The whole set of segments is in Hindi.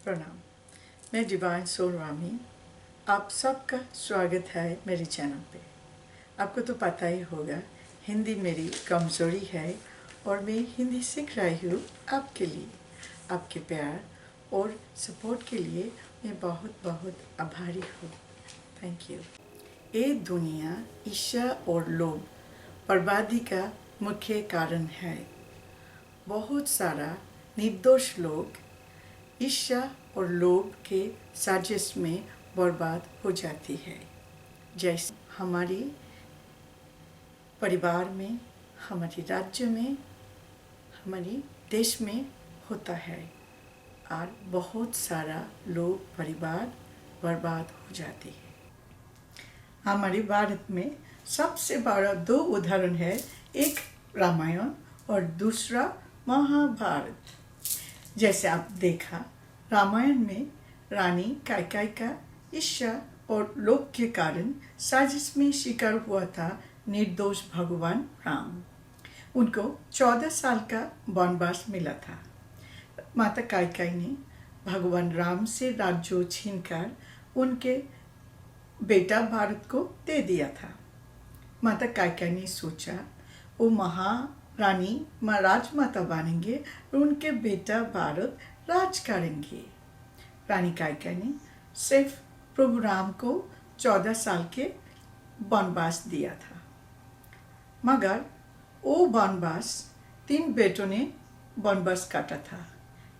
प्रणाम। मैं डिवाइन सोल रामी। आप सबका स्वागत है मेरे चैनल पे। आपको तो पता ही होगा हिंदी मेरी कमज़ोरी है और मैं हिंदी सीख रही हूँ आपके लिए। आपके प्यार और सपोर्ट के लिए मैं बहुत बहुत आभारी हूँ। Thank you. ये दुनिया ईर्ष्या और लोभ बर्बादी का मुख्य कारण है। बहुत सारा निर्दोष लोग ईर्ष्या और लोभ के साजिश में बर्बाद हो जाती है। जैसे हमारी परिवार में, हमारे राज्य में, हमारी देश में होता है और बहुत सारा लोग परिवार बर्बाद हो जाती है। हमारे भारत में सबसे बड़ा दो उदाहरण है, एक रामायण और दूसरा महाभारत। जैसे आप देखा, रामायण में रानी कैकेयी का ईर्ष्या और लोभ के कारण साजिश में शिकार हुआ था निर्दोष भगवान राम। उनको 14 साल का वनवास मिला था। माता कैकेयी ने भगवान राम से राज्य छीनकर उनके बेटा भारत को दे दिया था। माता कैकेयी ने सोचा वो महारानी राजमाता बनेंगे और उनके बेटा भारत राज करेंगे। रानी कैकेयी ने सिर्फ प्रभु राम को 14 साल के वनवास दिया था, मगर वो वनवास 3 बेटों ने वनवास काटा था,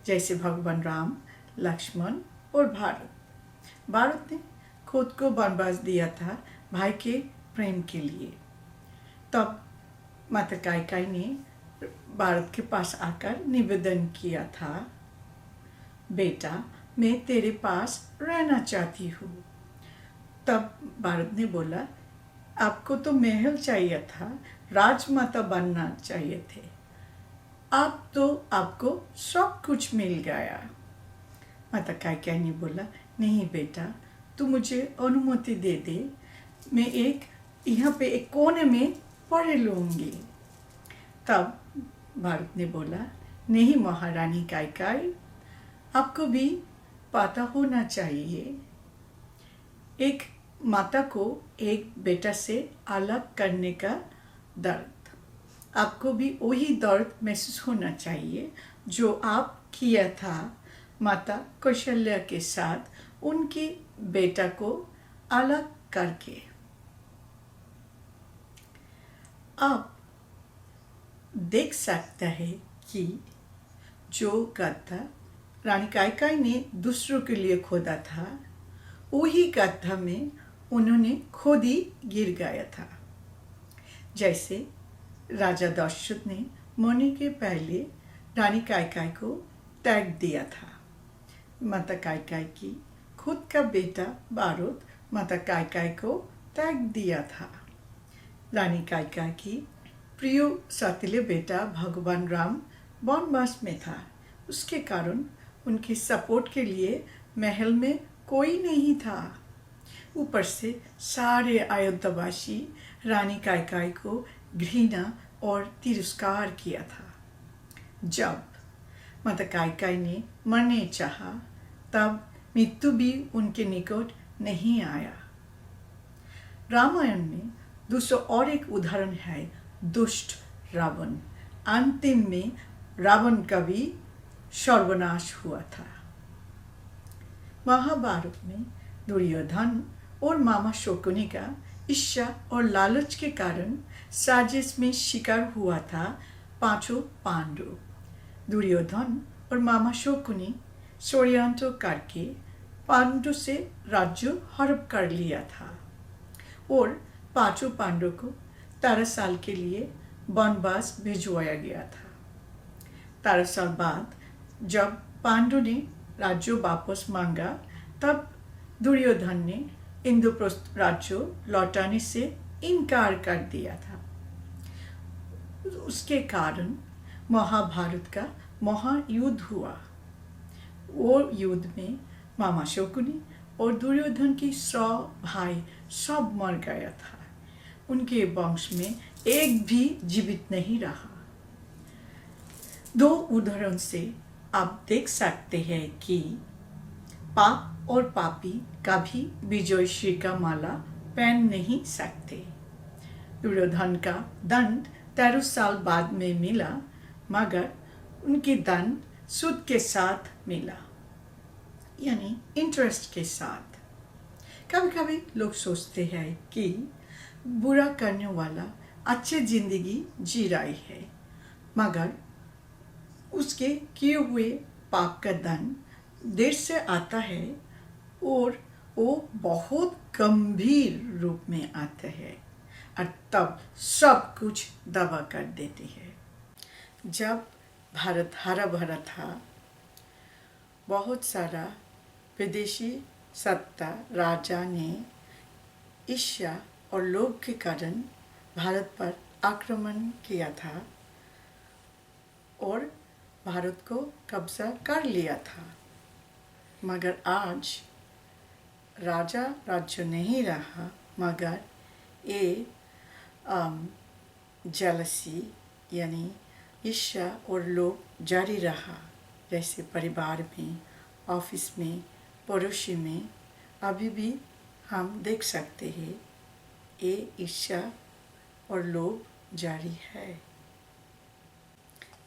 जैसे भगवान राम, लक्ष्मण और भारत। भारत ने खुद को वनवास दिया था भाई के प्रेम के लिए। तब माता कैकेयी ने भारत के पास आकर निवेदन किया था, बेटा मैं तेरे पास रहना चाहती हूँ। तब भारत ने बोला, आपको तो महल चाहिए था, राजमाता बनना चाहिए थे, आप तो आपको सब कुछ मिल गया। माता कैकेयी ने बोला, नहीं बेटा, तू मुझे अनुमति दे दे, मैं यहाँ पे एक कोने में पढ़ लूँगी। तब भारत ने बोला, नहीं महारानी कैकेयी, आपको भी पता होना चाहिए, एक माता को एक बेटा से अलग करने का दर्द, आपको भी वही दर्द महसूस होना चाहिए जो आप किया था माता कौशल्या के साथ उनकी बेटा को अलग करके। आप देख सकते हैं कि जो गड्ढा रानी कैकेयी ने दूसरों के लिए खोदा था, वही गड्ढा में उन्होंने खुद ही गिर गया था। जैसे राजा दशरथ ने मरने के पहले रानी कैकेयी को त्याग दिया था। माता कैकेयी की खुद का बेटा भारत माता कैकेयी को त्याग दिया था। रानी कैकेयी की प्रिय सौतेले बेटा भगवान राम वनवास में था, उसके कारण उनके सपोर्ट के लिए महल में कोई नहीं था। ऊपर से सारे अयोध्यावासी रानी कैकेयी को घृणा और तिरस्कार किया था। जब माता कैकेयी ने मरने चाहा, तब मृत्यु भी उनके निकट नहीं आया। रामायण में दूसरा और एक उदाहरण है, दुष्ट रावण। अंतिम में रावण का भी सर्वनाश हुआ था। महाभारत में दुर्योधन और मामा शकुनी का ईर्ष्या और लालच के कारण साजिश में शिकार हुआ था 5 पांडव। दुर्योधन और मामा शकुनी षड्यंत्र करके पांडव से राज्य हड़प कर लिया था और 5 पांडव को 13 साल के लिए वनवास भिजवाया गया था। 13 साल बाद जब पांडव ने राज्य वापस मांगा, तब दुर्योधन ने इंद्रप्रस्थ राज्य लौटाने से इनकार कर दिया था। उसके कारण महाभारत का महायुद्ध हुआ। वो युद्ध में मामा शकुनी और दुर्योधन की 100 भाई सब मर गया था। उनके वंश में एक भी जीवित नहीं रहा। 2 उदाहरण से आप देख सकते हैं कि पाप और पापी कभी विजयश्री का माला पहन नहीं सकते। दुर्योधन का दंड 13 साल बाद में मिला, मगर उनकी दंड सूद के साथ मिला, यानी इंटरेस्ट के साथ। कभी कभी लोग सोचते हैं कि बुरा करने वाला अच्छी जिंदगी जी रही है, मगर उसके किए हुए पाप का दंड देर से आता है और वो बहुत गंभीर रूप में आता है और तब सब कुछ दबा कर देती है। जब भारत हरा भरा था, बहुत सारा विदेशी सत्ता राजा ने ईर्ष्या और लोभ के कारण भारत पर आक्रमण किया था और भारत को कब्जा कर लिया था। मगर आज राजा राज्य नहीं रहा, मगर ये जेलसी यानी ईर्ष्या और लोभ जारी रहा। जैसे परिवार में, ऑफिस में, पड़ोसी में अभी भी हम देख सकते हैं ये ईर्ष्या और लोभ जारी है।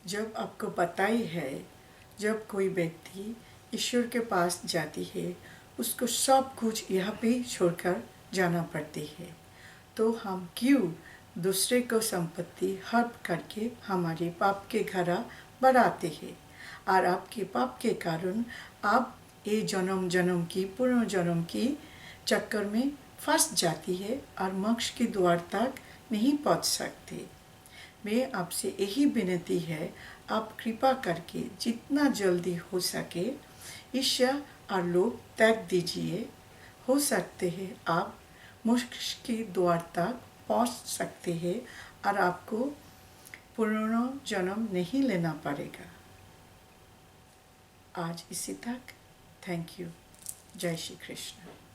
जब आपको पता ही है, जब कोई व्यक्ति ईश्वर के पास जाती है, उसको सब कुछ यहाँ पे छोड़कर जाना पड़ती है, तो हम क्यों दूसरे को संपत्ति हड़प करके हमारे पाप के घड़ा बढ़ाते हैं। और आपके पाप के कारण आप ये जन्म जन्म की पूर्ण जन्म की चक्कर में फंस जाती है और मोक्ष के द्वार तक नहीं पहुंच सकते। मैं आपसे यही विनती है, आप कृपा करके जितना जल्दी हो सके ईर्ष्या और लोभ त्याग दीजिए। हो सकते हैं आप मोक्ष के द्वार तक पहुंच सकते हैं और आपको पूर्ण जन्म नहीं लेना पड़ेगा। आज इसी तक। Thank you. जय श्री कृष्ण।